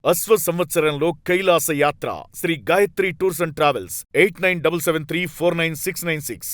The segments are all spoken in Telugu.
అశ్వ సంవత్సరంలో కైలాస యాత్ర Shri Gayatri tours and travels 8977349696.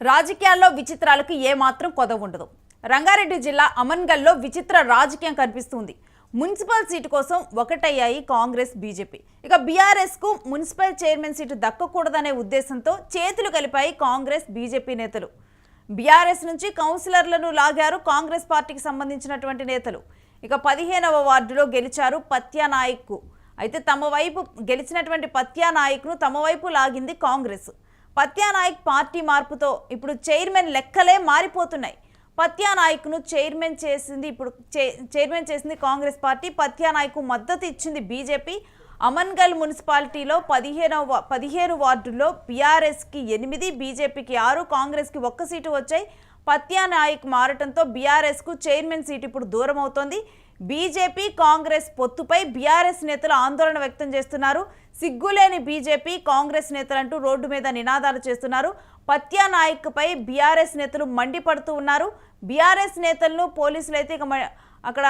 రాజకీయాల్లో విచిత్రాలకు ఏమాత్రం కొదవ ఉండదు. రంగారెడ్డి జిల్లా అమన్గల్లో విచిత్ర రాజకీయం కనిపిస్తుంది. మున్సిపల్ సీటు కోసం ఒకటయ్యాయి కాంగ్రెస్ బీజేపీ. ఇక బీఆర్ఎస్కు మున్సిపల్ చైర్మన్ సీటు దక్కకూడదనే ఉద్దేశంతో చేతులు కలిపాయి కాంగ్రెస్ బీజేపీ నేతలు. బీఆర్ఎస్ నుంచి కౌన్సిలర్లను లాగారు కాంగ్రెస్ పార్టీకి సంబంధించినటువంటి నేతలు. ఇక 15వ వార్డులో గెలిచారు పత్యానాయక్. అయితే తమ వైపు గెలిచినటువంటి పత్యానాయక్ను తమ వైపు లాగింది కాంగ్రెస్. పత్యానాయక్ పార్టీ మార్పుతో ఇప్పుడు చైర్మన్ లెక్కలే మారిపోతున్నాయి. పత్యానాయక్ను చైర్మన్ చేసింది కాంగ్రెస్ పార్టీ. పత్యానాయక్ మద్దతు ఇచ్చింది బీజేపీ. అమన్గల్ మున్సిపాలిటీలో 15 వార్డుల్లో బీఆర్ఎస్కి 8, బీజేపీకి 6, కాంగ్రెస్కి 1 సీటు వచ్చాయి. పత్యానాయక్ మారటంతో బీఆర్ఎస్కు చైర్మన్ సీటు ఇప్పుడు దూరం అవుతోంది. బీజేపీ కాంగ్రెస్ పొత్తుపై బీఆర్ఎస్ నేతలు ఆందోళన వ్యక్తం చేస్తున్నారు. సిగ్గులేని బీజేపీ కాంగ్రెస్ నేతలంటూ రోడ్డు మీద నినాదాలు చేస్తున్నారు. పత్యానాయక్పై బీఆర్ఎస్ నేతలు మండిపడుతూ ఉన్నారు. బీఆర్ఎస్ నేతలను పోలీసులు అయితే అక్కడ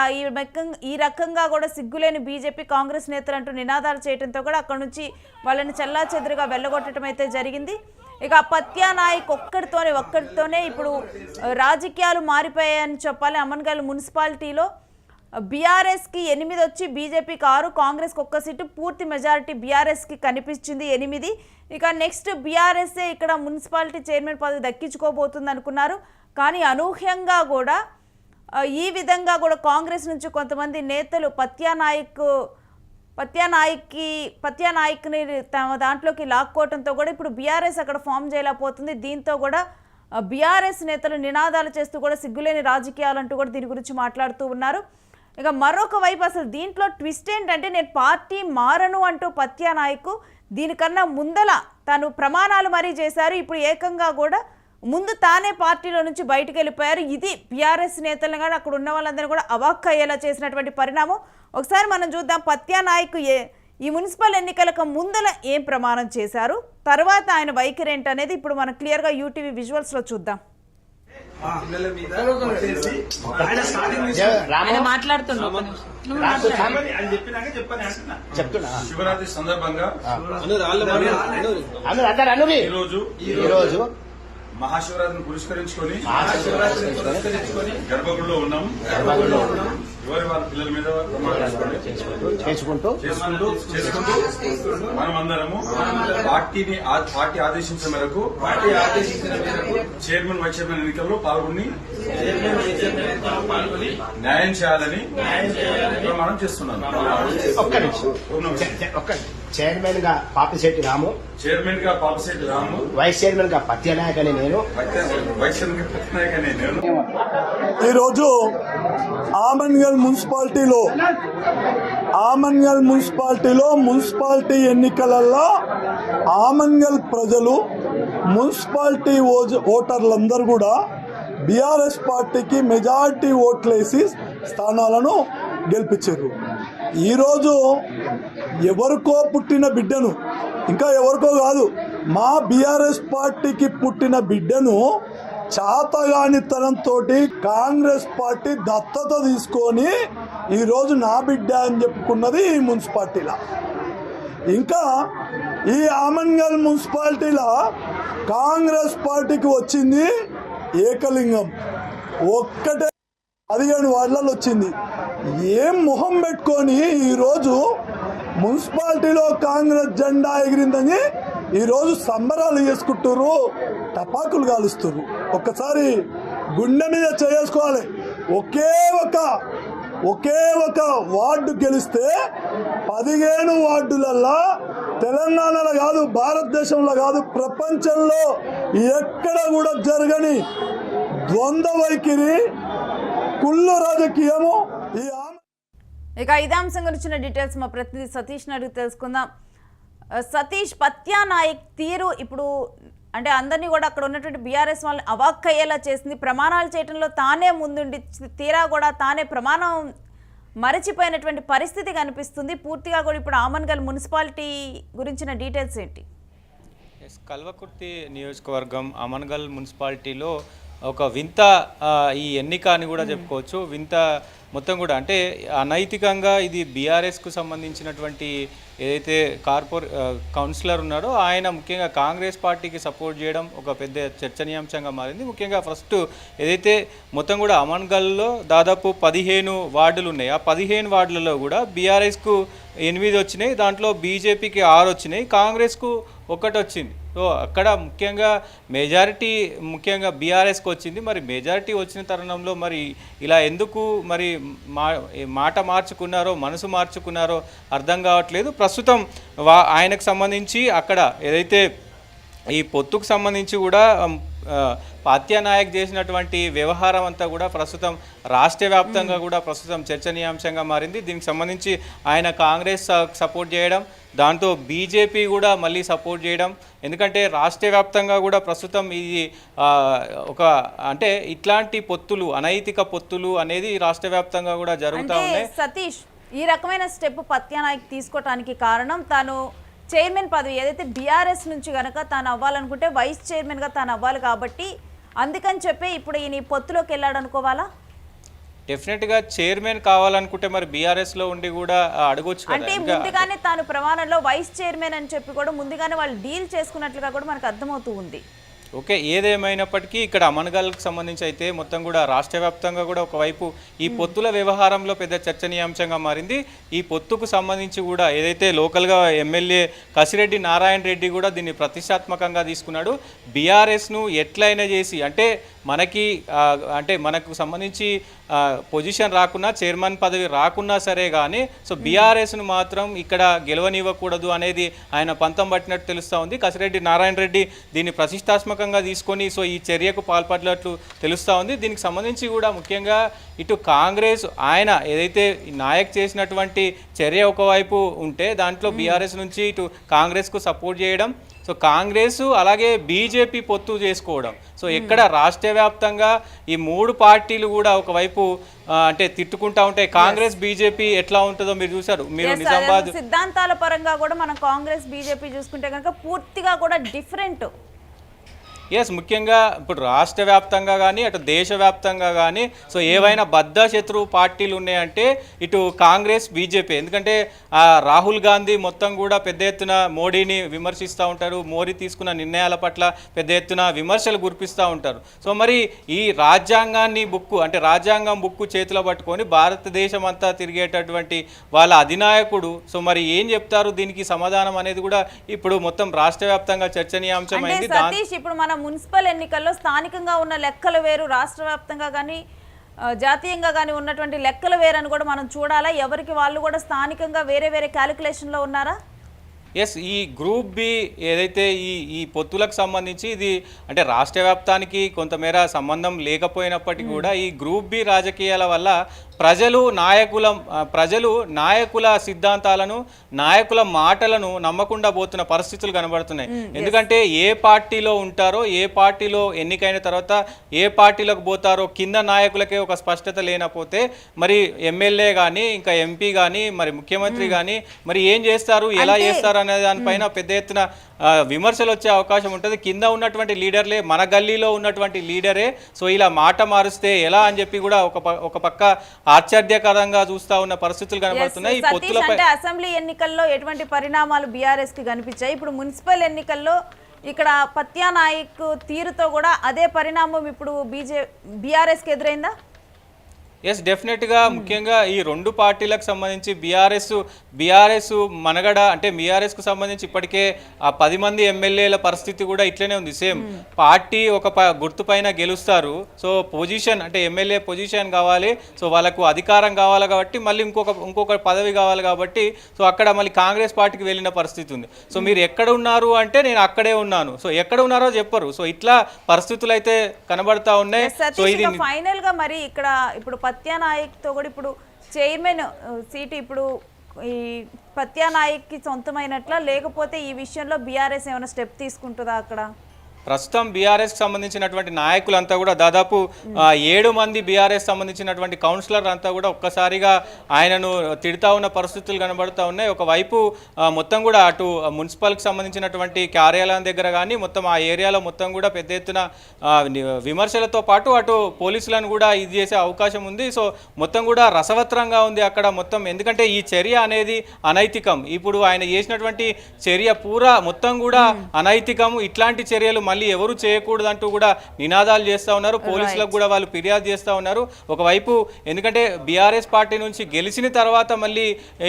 ఈ రకంగా కూడా సిగ్గులేని బీజేపీ కాంగ్రెస్ నేతలంటూ నినాదాలు చేయడంతో కూడా అక్కడ నుంచి వాళ్ళని చెల్లాచెదురుగా వెళ్ళగొట్టడం అయితే జరిగింది. ఇక పత్యానాయక్ ఒక్కడితోనే ఇప్పుడు రాజకీయాలు మారిపోయాయని చెప్పాలి. అమన్గల్ మున్సిపాలిటీలో బీఆర్ఎస్కి 8 వచ్చి బీజేపీకి 6, కాంగ్రెస్కి 1 సీటు, పూర్తి మెజారిటీ బీఆర్ఎస్కి కనిపించింది 8. ఇక నెక్స్ట్ బీఆర్ఎస్ఏ ఇక్కడ మున్సిపాలిటీ చైర్మన్ పదవి దక్కించుకోబోతుంది అనుకున్నారు. కానీ అనూహ్యంగా కూడా ఈ విధంగా కూడా కాంగ్రెస్ నుంచి కొంతమంది నేతలు పత్యానాయక్ని తమ దాంట్లోకి లాక్కోవడంతో కూడా ఇప్పుడు బీఆర్ఎస్ అక్కడ ఫామ్ చేయలేకపోతుంది. దీంతో కూడా బీఆర్ఎస్ నేతలు నినాదాలు చేస్తూ కూడా సిగ్గులేని రాజకీయాలు అంటూ కూడా దీని గురించి మాట్లాడుతూ ఉన్నారు. ఇక మరొక వైపు అసలు దీంట్లో ట్విస్ట్ ఏంటంటే నేను పార్టీ మారను అంటూ పత్యానాయక్ దీనికన్నా ముందల తను ప్రమాణాలు మరీ చేశారు. ఇప్పుడు ఏకంగా కూడా ముందు తానే పార్టీలో నుంచి బయటకు వెళ్ళిపోయారు. ఇది బీఆర్ఎస్ నేతలను కానీ అక్కడ ఉన్న వాళ్ళందరూ కూడా అవాక్కు అయ్యేలా చేసినటువంటి పరిణామం. ఒకసారి మనం చూద్దాం పత్యానాయక్ ఈ మున్సిపల్ ఎన్నికలకు ముందల ఏం ప్రమాణం చేశారు, తర్వాత ఆయన వైఖరి ఏంటనేది ఇప్పుడు మనం క్లియర్గా యూటీవీ విజువల్స్లో చూద్దాం. శివరాత్రి సందర్భంగా ఈరోజు మహాశివరాత్రిని పురస్కరించుకొని గర్భగుడిలో ఉన్నాం. ఎవరి వాళ్ళ పిల్లల మీద చేసుకుంటూ మనం అందరము పార్టీ ఆదేశించిన మేరకు చైర్మన్ వైస్ చైర్మన్ ఎన్నికల్లో పాల్గొని న్యాయం చేయాలని ప్రమాణం చేస్తున్నాను. చైర్మన్ గా పాపిశెట్టి రాము, వైస్ చైర్మన్ గా పత్యానాయక్ అని నేను, ఈరోజు ఆమన్గల్ మున్సిపాలిటీలో మున్సిపాలిటీ ఎన్నికలలో ఆమన్గల్ ప్రజలు, మున్సిపాలిటీ ఓటర్లందరూ కూడా బీఆర్ఎస్ పార్టీకి మెజారిటీ ఓట్లేసి స్థానాలను గెలిపించారు. ఈరోజు ఎవరికో పుట్టిన బిడ్డను, ఇంకా ఎవరికో కాదు, మా బీఆర్ఎస్ పార్టీకి పుట్టిన బిడ్డను చాతగానితనంతో కాంగ్రెస్ పార్టీ దత్తత తీసుకొని ఈరోజు నా బిడ్డ అని చెప్పుకున్నది ఈ మున్సిపాలిటీలో. ఇంకా ఈ ఆమన్గల్ మున్సిపాలిటీలో కాంగ్రెస్ పార్టీకి వచ్చింది ఏకలింగం, ఒక్కటే 15 వార్డులలో వచ్చింది. ఏం మొహం పెట్టుకొని ఈరోజు మున్సిపాలిటీలో కాంగ్రెస్ జెండా ఎగిరిందని ఈరోజు సంబరాలు చేసుకుంటున్నారు, టపాకులు కాలుస్తున్నారు. ఒక్కసారి గుండె మీద చేసుకోవాలి. ఒకే ఒక వార్డు గెలిస్తే 15 వార్డులల్లో తెలంగాణలో కాదు, భారతదేశంలో కాదు, ప్రపంచంలో ఎక్కడ కూడా జరగని ద్వంద్వ వైఖరి, కుళ్ళు రాజకీయము. ఇక ఇదే అంశం గురించిన డీటెయిల్స్ మా ప్రతినిధి సతీష్ అడిగి తెలుసుకుందాం. సతీష్, పత్యానాయక్ తీరు ఇప్పుడు అంటే అందరినీ కూడా అక్కడ ఉన్నటువంటి బీఆర్ఎస్ వాళ్ళని అవాక్కు అయ్యేలా చేసింది. ప్రమాణాలు చేయడంలో తానే ముందుండి తీరా కూడా తానే ప్రమాణం మరచిపోయినటువంటి పరిస్థితి కనిపిస్తుంది. పూర్తిగా కూడా ఇప్పుడు ఆమన్గల్ మున్సిపాలిటీ గురించిన డీటెయిల్స్ ఏంటి? కల్వకుర్తి నియోజకవర్గం ఆమన్గల్ మున్సిపాలిటీలో ఒక వింత ఈ ఎన్నిక అని కూడా చెప్పుకోవచ్చు. వింత మొత్తం కూడా అంటే అనైతికంగా ఇది బీఆర్ఎస్కు సంబంధించినటువంటి ఏదైతే కౌన్సిలర్ ఉన్నాడో ఆయన ముఖ్యంగా కాంగ్రెస్ పార్టీకి సపోర్ట్ చేయడం ఒక పెద్ద చర్చనీయాంశంగా మారింది. ముఖ్యంగా ఫస్ట్ ఏదైతే మొత్తం కూడా అమన్గల్లో దాదాపు 15 వార్డులు ఉన్నాయి. ఆ 15 వార్డులలో కూడా బీఆర్ఎస్కు 8 వచ్చినాయి, దాంట్లో బీజేపీకి 6 వచ్చినాయి, కాంగ్రెస్కు 1 వచ్చింది. సో అక్కడ మెజారిటీ ముఖ్యంగా బీఆర్ఎస్కి వచ్చింది. మరి మెజారిటీ వచ్చిన తరుణంలో మరి ఇలా ఎందుకు మరి మాట మార్చుకున్నారో మనసు మార్చుకున్నారో అర్థం కావట్లేదు. ప్రస్తుతం ఆయనకు సంబంధించి అక్కడ ఏదైతే ఈ పొత్తుకు సంబంధించి కూడా పాత్యానాయక్ చేసినటువంటి వ్యవహారం అంతా కూడా ప్రస్తుతం రాష్ట్ర వ్యాప్తంగా కూడా ప్రస్తుతం చర్చనీయాంశంగా మారింది. దీనికి సంబంధించి ఆయన కాంగ్రెస్ సపోర్ట్ చేయడం, దాంతో బీజేపీ కూడా మళ్ళీ సపోర్ట్ చేయడం. ఎందుకంటే రాష్ట్ర వ్యాప్తంగా కూడా ప్రస్తుతం ఇది ఒక అంటే ఇట్లాంటి పొత్తులు, అనైతిక పొత్తులు అనేది రాష్ట్ర వ్యాప్తంగా కూడా జరుగుతూ ఉన్నాయి. సతీష్, ఈ రకమైన స్టెప్ పత్యానాయక్ తీసుకోవటానికి కారణం తాను చైర్మన్ పదవి ఏదైతే బీఆర్ఎస్ నుంచి కనుక తాను అవ్వాలనుకుంటే వైస్ చైర్మన్గా తాను అవ్వాలి కాబట్టి అందుకని చెప్పి ఇప్పుడు ఈయన పొత్తులోకి వెళ్ళాడు అనుకోవాలా? డెఫినెట్గా చైర్మన్ కావాలనుకుంటే మరి బీఆర్ఎస్లో ఉండి కూడా అడగొచ్చు కదా. అంటే ముందుగానే తాను ప్రమాణంలో వైస్ చైర్మన్ అని చెప్పి కూడా ముందుగానే వాళ్ళు డీల్ చేసుకున్నట్లుగా కూడా మనకు అర్థమవుతూ ఉంది. ఓకే, ఏదేమైనప్పటికీ ఇక్కడ అమన్గల్కి సంబంధించి అయితే మొత్తం కూడా రాష్ట్ర వ్యాప్తంగా కూడా ఒకవైపు ఈ పొత్తుల వ్యవహారంలో పెద్ద చర్చనీయాంశంగా మారింది. ఈ పొత్తుకు సంబంధించి కూడా ఏదైతే లోకల్గా ఎమ్మెల్యే కసిరెడ్డి నారాయణ రెడ్డి కూడా దీన్ని ప్రతిష్టాత్మకంగా తీసుకున్నాడు. బీఆర్ఎస్ను ఎట్లయినా చేసి అంటే మనకు సంబంధించి పొజిషన్ రాకున్నా, చైర్మన్ పదవి రాకున్నా సరే కానీ సో బీఆర్ఎస్ను మాత్రం ఇక్కడ గెలవనివ్వకూడదు అనేది ఆయన పంతం పట్టినట్టు తెలుస్తూ ఉంది. కసిరెడ్డి నారాయణ రెడ్డి దీన్ని ప్రతిష్టాత్మకంగా తీసుకొని సో ఈ చర్యకు పాల్పడినట్లు తెలుస్తూ ఉంది. దీనికి సంబంధించి కూడా ముఖ్యంగా ఇటు కాంగ్రెస్ ఆయన ఏదైతే నాయక్ చేసినటువంటి చర్య ఒకవైపు ఉంటే దాంట్లో బీఆర్ఎస్ నుంచి ఇటు కాంగ్రెస్కు సపోర్ట్ చేయడం, సో కాంగ్రెస్ అలాగే బీజేపీ పొత్తు చేసుకోవడం. సో ఎక్కడ రాష్ట్ర వ్యాప్తంగా ఈ 3 పార్టీలు కూడా ఒకవైపు అంటే తిట్టుకుంటా ఉంటాయి. కాంగ్రెస్ బీజేపీ ఎట్లా ఉంటుందో మీరు చూసారు. మీరు నిజామాబాద్ సిద్ధాంతాల పరంగా కూడా మనం కాంగ్రెస్ బీజేపీ చూసుకుంటే కనుక పూర్తిగా కూడా డిఫరెంట్. ఎస్, ముఖ్యంగా ఇప్పుడు రాష్ట్ర వ్యాప్తంగా కానీ అటు దేశవ్యాప్తంగా కానీ సో ఏవైనా బద్ధ శత్రు పార్టీలు ఉన్నాయంటే ఇటు కాంగ్రెస్ బీజేపీ. ఎందుకంటే రాహుల్ గాంధీ మొత్తం కూడా పెద్ద ఎత్తున మోడీని విమర్శిస్తూ ఉంటారు, మోడీ తీసుకున్న నిర్ణయాల పట్ల పెద్ద ఎత్తున విమర్శలు గురిపిస్తూ ఉంటారు. సో మరి ఈ రాజ్యాంగం బుక్కు చేతిలో పట్టుకొని భారతదేశం అంతా తిరిగేటటువంటి వాళ్ళ అధినాయకుడు సో మరి ఏం చెప్తారు దీనికి సమాధానం అనేది కూడా ఇప్పుడు మొత్తం రాష్ట్ర వ్యాప్తంగా చర్చనీయాంశమైంది. ఇప్పుడు మన మున్సిపల్ ఎన్నికల్లో స్థానికంగా ఉన్న లెక్కలు వేరు, రాష్ట్ర వ్యాప్తంగా కానీ జాతీయంగా కానీ ఉన్నటువంటి లెక్కలు వేరని కూడా మనం చూడాలా? ఎవరికి వాళ్ళు కూడా స్థానికంగా వేరే వేరే క్యాలిక్యులేషన్లో ఉన్నారా? ఎస్, ఈ గ్రూప్ బి ఏదైతే ఈ పొత్తులకు సంబంధించి ఇది అంటే రాష్ట్ర వ్యాప్తానికి కొంతమేర సంబంధం లేకపోయినప్పటికీ కూడా ఈ గ్రూప్ బి రాజకీయాల వల్ల ప్రజలు నాయకుల సిద్ధాంతాలను, నాయకుల మాటలను నమ్మకుండా పోతున్న పరిస్థితులు కనబడుతున్నాయి. ఎందుకంటే ఏ పార్టీలో ఉంటారో, ఏ పార్టీలో ఎన్నికైన తర్వాత ఏ పార్టీలకు పోతారో కింద నాయకులకే ఒక స్పష్టత లేకపోతే మరి ఎమ్మెల్యే కానీ ఇంకా ఎంపీ కానీ మరి ముఖ్యమంత్రి కానీ మరి ఏం చేస్తారు, ఎలా చేస్తారు అనే దానిపైన పెద్ద ఎత్తున విమర్శలు వచ్చే అవకాశం ఉంటుంది. కింద ఉన్నటువంటి లీడర్లే, మన గల్లీలో ఉన్నటువంటి లీడరే సో ఇలా మాట మారుస్తే ఎలా అని చెప్పి కూడా ఒక పక్క ఆశ్చర్యకరంగా చూస్తా ఉన్న పరిస్థితులు కనబడుతున్నాయి. అంటే అసెంబ్లీ ఎన్నికల్లో ఎటువంటి పరిణామాలు బీఆర్ఎస్ కి కనిపించాయి, ఇప్పుడు మున్సిపల్ ఎన్నికల్లో ఇక్కడ పత్యానాయక్ తీరుతో కూడా అదే పరిణామం ఇప్పుడు బీఆర్ఎస్ కి ఎదురైందా? ఎస్, డెఫినెట్గా ముఖ్యంగా ఈ 2 పార్టీలకు సంబంధించి బీఆర్ఎస్ మనగడ అంటే బీఆర్ఎస్కు సంబంధించి ఇప్పటికే ఆ 10 మంది ఎమ్మెల్యేల పరిస్థితి కూడా ఇట్లనే ఉంది. సేమ్ పార్టీ ఒక గుర్తు పైన గెలుస్తారు, సో పొజిషన్ అంటే ఎమ్మెల్యే పొజిషన్ కావాలి, సో వాళ్ళకు అధికారం కావాలి కాబట్టి మళ్ళీ ఇంకొక పదవి కావాలి కాబట్టి సో అక్కడ మళ్ళీ కాంగ్రెస్ పార్టీకి వెళ్ళిన పరిస్థితి ఉంది. సో మీరు ఎక్కడ ఉన్నారు అంటే నేను అక్కడే ఉన్నాను, సో ఎక్కడ ఉన్నారో చెప్పరు. సో ఇట్లా పరిస్థితులు అయితే కనబడతా ఉన్నాయి. సో ఇది ఫైనల్ గా మరి ఇప్పుడు పత్యానాయక్ తో కూడా ఇప్పుడు చైర్మన్ సీటు ఇప్పుడు ఈ పత్యానాయక్ కి సొంతమైనట్లా, లేకపోతే ఈ విషయంలో బీఆర్ఎస్ ఏమైనా స్టెప్ తీసుకుంటుందా అక్కడ? ప్రస్తుతం బీఆర్ఎస్కి సంబంధించినటువంటి నాయకులంతా కూడా దాదాపు 7 మంది బీఆర్ఎస్ సంబంధించినటువంటి కౌన్సిలర్ అంతా కూడా ఒక్కసారిగా ఆయనను తిడతా ఉన్న పరిస్థితులు కనబడుతూ ఉన్నాయి. ఒకవైపు మొత్తం కూడా అటు మున్సిపల్కి సంబంధించినటువంటి కార్యాలయం దగ్గర కానీ మొత్తం ఆ ఏరియాలో మొత్తం కూడా పెద్ద ఎత్తున విమర్శలతో పాటు అటు పోలీసులను కూడా ఇది చేసే అవకాశం ఉంది. సో మొత్తం కూడా రసవత్రంగా ఉంది అక్కడ మొత్తం. ఎందుకంటే ఈ చర్య అనేది అనైతికం. ఇప్పుడు ఆయన చేసినటువంటి చర్య పూరా మొత్తం కూడా అనైతికం. ఇట్లాంటి చర్యలు మళ్ళీ ఎవరు చేయకూడదంటూ కూడా నినాదాలు చేస్తూ ఉన్నారు. పోలీసులకు కూడా వాళ్ళు ఫిర్యాదు చేస్తూ ఉన్నారు. ఒకవైపు ఎందుకంటే బీఆర్ఎస్ పార్టీ నుంచి గెలిచిన తర్వాత మళ్ళీ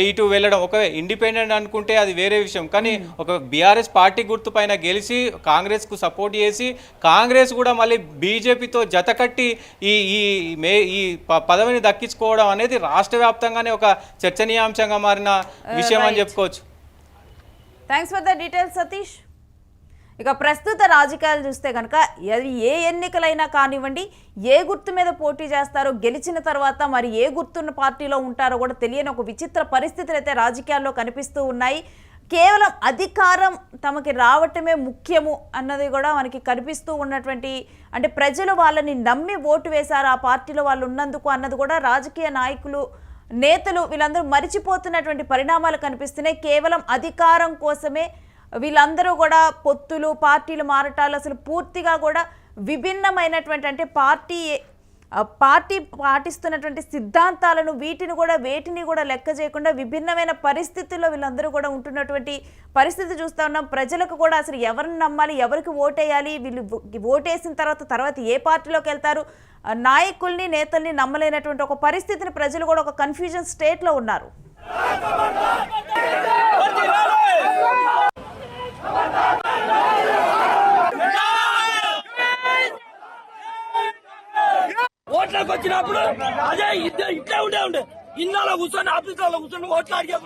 ఇటు వెళ్ళడం, ఒక ఇండిపెండెంట్ అనుకుంటే అది వేరే విషయం. కానీ ఒక బీఆర్ఎస్ పార్టీ గుర్తు పైన గెలిచి కాంగ్రెస్కు సపోర్ట్ చేసి కాంగ్రెస్ కూడా మళ్ళీ బీజేపీతో జతకట్టి ఈ పదవిని దక్కించుకోవడం అనేది రాష్ట్ర వ్యాప్తంగానే ఒక చర్చనీయాంశంగా మారిన విషయం అని చెప్పుకోవచ్చు. Thanks for the details Satish. ఇక ప్రస్తుత రాజకీయాలు చూస్తే కనుక ఏ ఎన్నికలైనా కానివ్వండి, ఏ గుర్తు మీద పోటీ చేస్తారో, గెలిచిన తర్వాత మరి ఏ గుర్తున్న పార్టీలో ఉంటారో కూడా తెలియని ఒక విచిత్ర పరిస్థితులు అయితే రాజకీయాల్లో కనిపిస్తూ ఉన్నాయి. కేవలం అధికారం తమకి రావటమే ముఖ్యము అన్నది కూడా మనకి కనిపిస్తూ ఉన్నటువంటి, అంటే ప్రజలు వాళ్ళని నమ్మి ఓటు వేశారు ఆ పార్టీలో వాళ్ళు ఉన్నందుకు అన్నది కూడా రాజకీయ నాయకులు, నేతలు వీళ్ళందరూ మరిచిపోతున్నటువంటి పరిణామాలు కనిపిస్తున్నాయి. కేవలం అధికారం కోసమే వీళ్ళందరూ కూడా పొత్తులు, పార్టీలు మారటాలు, అసలు పూర్తిగా కూడా విభిన్నమైనటువంటి, అంటే పార్టీ పాటిస్తున్నటువంటి సిద్ధాంతాలను వేటిని కూడా లెక్క చేయకుండా విభిన్నమైన పరిస్థితుల్లో వీళ్ళందరూ కూడా ఉంటున్నటువంటి పరిస్థితి చూస్తూ ఉన్నాం. ప్రజలకు కూడా అసలు ఎవరిని నమ్మాలి, ఎవరికి ఓటేయాలి, వీళ్ళు ఓటేసిన తర్వాత ఏ పార్టీలోకి వెళ్తారు, నాయకుల్ని నేతల్ని నమ్మలేనటువంటి ఒక పరిస్థితిని ప్రజలు కూడా ఒక కన్ఫ్యూజన్ స్టేట్లో ఉన్నారు. ఓట్లకు వచ్చినప్పుడు అదే ఇట్లా ఉండే ఇన్నాళ్ళ కూర్చొని ఆఫీసులో కూర్చొని ఓట్లు అడిగే